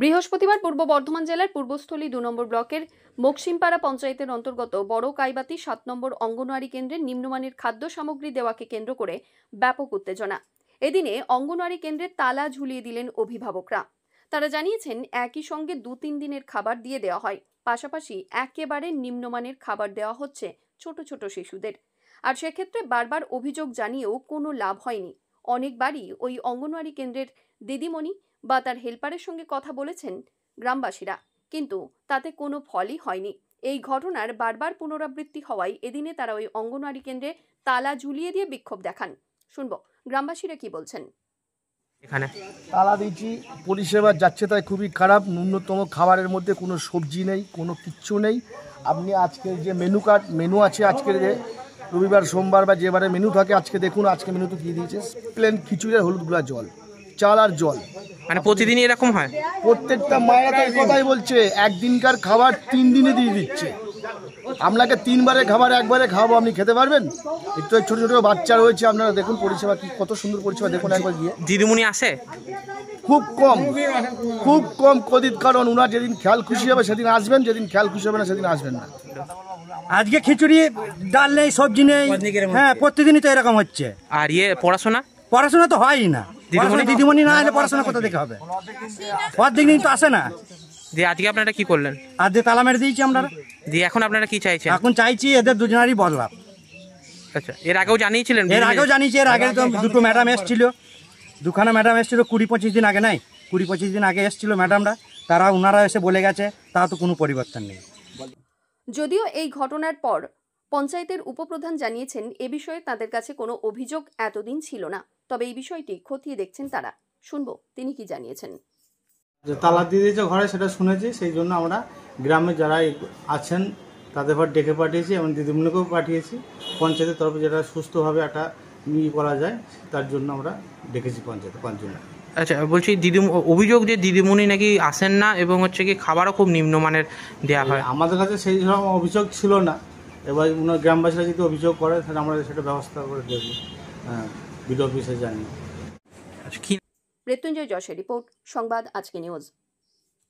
বৃহস্পতিবার পূর্ব বর্ধমান জেলার পূর্বস্থলী ২ নম্বর ব্লকের মকসিমপাড়া পঞ্চায়েতের অন্তর্গত বড় কাইবাতি ৭ নম্বর অঙ্গনওয়াড়ি কেন্দ্রে নিম্নমানের খাদ্য সামগ্রী দেওয়াকে কেন্দ্র করে ব্যাপক উত্তেজনা। এদিনে অঙ্গনওয়াড়ি কেন্দ্রে তালা ঝুলিয়ে দিলেন অভিভাবকরা। তারা জানিয়েছেন একই সঙ্গে ২-৩ দিনের খাবার দিয়ে দেওয়া হয়, পাশাপাশি একেবারে নিম্নমানের খাবার দেওয়া হচ্ছে ছোট ছোট শিশুদের। আর সেক্ষেত্রে বারবার অভিযোগ জানিয়েও কোনো লাভ হয়নি। অনেকবারই ওই অঙ্গনওয়াড়ি কেন্দ্রের দিদিমণি বা তার হেল্পারের সঙ্গে কথা বলেছেন গ্রামবাসীরা, কিন্তু তাতে কোনো ফলই হয়নি। এই ঘটনার বারবার পুনরাবৃত্তি হওয়ায় এদিনে তারা ওই অঙ্গনওয়াড়ি কেন্দ্রে তালা ঝুলিয়ে দিয়ে বিক্ষোভ দেখান। শুনবো গ্রামবাসীরা কি বলছেন। এখানে তালা দিয়েছি, পরিষেবা যাচ্ছে তাই খুবই খারাপ। ন্যূনতম খাবারের মধ্যে কোনো সবজি নেই, কোনো কিচ্ছু নেই। আপনি আজকের যে মেনু আছে, আজকের যে রবিবার সোমবার বা যেবারে মেনু থাকে, আজকে দেখুন আজকে মেনুতে কী দিয়েছে, প্লেন খিচুড়ি আর হলুদ গুঁড়া জল, চাল আর জল। মানে প্রতিদিনই এরকম হয়? প্রত্যেকটা মায়েরা তো এই কথাই বলছে, একদিনকার খাবার 3 দিনে দিয়ে দিচ্ছে। আপনাকে 3 বারে খাবার একবারে খাওয়াবো, আপনি খেতে পারবেন? একটু ছোট ছোট বাচ্চা রয়েছে, আপনারা দেখুন পরিষেবা কি কত সুন্দর পরিষেবা, দেখুন একবার গিয়ে। দিদিমণি আসে খুব কম কদিন, কারণ ওনার যেদিন খেয়াল খুশি হবে সেদিন আসবেন, যেদিন খেয়াল খুশি হবে না সেদিন আসবেন না। আজকে খিচুড়ি ডাল নেই, সবজি নেই। হ্যাঁ, প্রতিদিনই তো এরকম হচ্ছে। আর পড়াশোনা তো হয়ই না। দিদিমণি না এলে পড়াশোনা কোথা থেকে হবে? প্রত্যেকদিন তো আসে না। দিয়ে আজকে আপনারা কি করলেন? আজকে তালা মেরে দিয়েছি আমরা। দিয়ে এখন আপনারা কি চাইছেন? এখন চাইছি এদের দুজনেরই বদলাম। আচ্ছা, এর আগেও জানিয়েছিলেন? এর আগে তো দুটো ম্যাডাম এসেছিল, দুখানা ম্যাডাম এসেছিল 20-25 দিন আগে। নাই 20-25 দিন আগে এসেছিল ম্যাডামরা, ওনারা এসে বলে গেছে, তাও তো কোনো পরিবর্তন নেই। যদিও এই ঘটনার পর পঞ্চায়েতের উপপ্রধান জানিয়েছেন এ বিষয়ে তাদের কাছে কোনো অভিযোগ এতদিন ছিল না, তবে এই বিষয়টি খতিয়ে দেখছেন তারা। শুনবো তিনি কি জানিয়েছেন। যে তালা দিয়ে দিয়েছে ঘরে, সেটা শুনেছি, সেই জন্য আমরা গ্রামে যারা আছেন তাদের পর ডেকে পাঠিয়েছি এবং দিদিমণিকেও পাঠিয়েছি। পঞ্চায়েতের তরফে যেটা সুস্থভাবে একটা করা যায় তার জন্য আমরা ডেকেছি পঞ্চায়েতে 5 জন। আচ্ছা, বলছি অভিযোগ যে দিদিমণি নাকি আসেন না এবং হচ্ছে কি খাবারও খুব নিম্নমানের দেওয়া হয়। আমাদের কাছে সেই রকম অভিযোগ ছিল না। এবার গ্রামবাসীরা যদি অভিযোগ করে তাহলে আমরা সেটা ব্যবস্থা করে দেবো। হ্যাঁ, বিডিও অফিসে জানি। মৃত্যুঞ্জয় যশের রিপোর্ট, সংবাদ আজকে নিউজ।